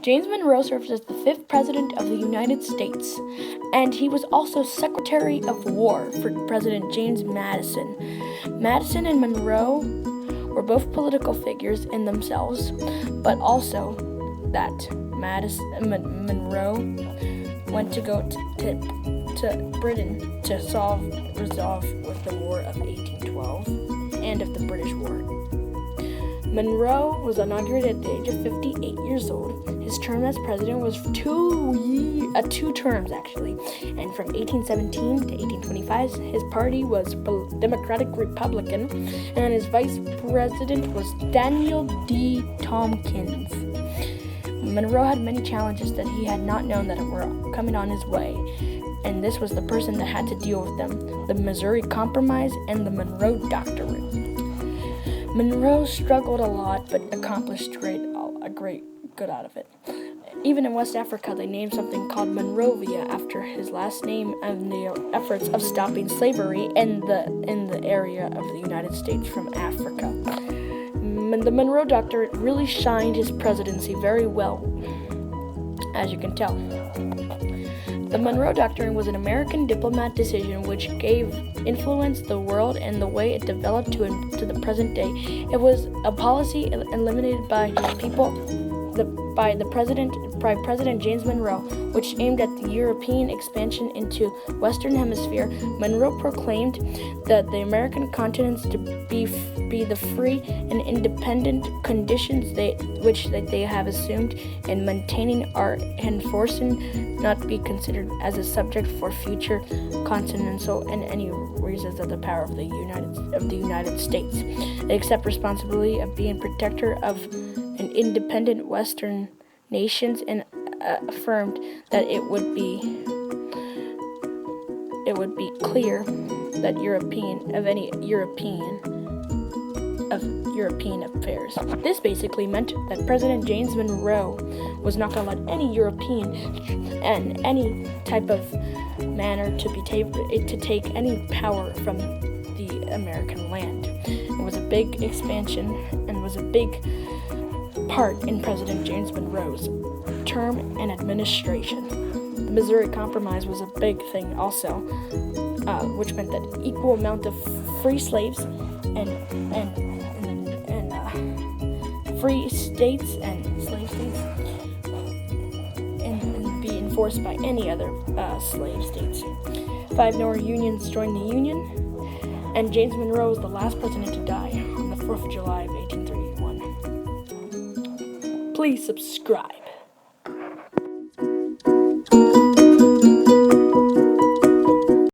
James Monroe served as the 5th President of the United States, and he was also Secretary of War for President James Madison. Madison and Monroe were both political figures in themselves, but also that Monroe went to go to Britain to resolve with the War of 1812 and of the British War. Monroe was inaugurated at the age of 58 years old. His term as president was two terms, actually. And from 1817 to 1825, his party was Democratic Republican, and his vice president was Daniel D. Tompkins. Monroe had many challenges that he had not known that were coming on his way, and this was the person that had to deal with them: the Missouri Compromise and the Monroe Doctrine. Monroe struggled a lot, but accomplished a great good out of it. Even in West Africa, they named something called Monrovia after his last name and the efforts of stopping slavery in the area of the United States from Africa. The Monroe Doctrine really shined his presidency very well, as you can tell. The Monroe Doctrine was an American diplomat decision which influenced the world and the way it developed to the present day. It was a policy eliminated by President James Monroe, which aimed at the European expansion into Western Hemisphere. Monroe proclaimed that the American continents to be the free and independent conditions which they have assumed, and maintaining and forcing not be considered as a subject for future continental and any reasons of the power of the United States. They accept responsibility of being protector of an independent Western nations, and affirmed that it would be clear that European affairs. This basically meant that President James Monroe was not going to let any European and any type of manner to take any power from the American land. It was a big expansion and was a big part in President James Monroe's term and administration. The Missouri Compromise was a big thing also, which meant that equal amount of free slaves and free states and slave states and be enforced by any other slave states. 5 more unions joined the Union, and James Monroe was the last president to die on the 4th of July of 1831. Please subscribe.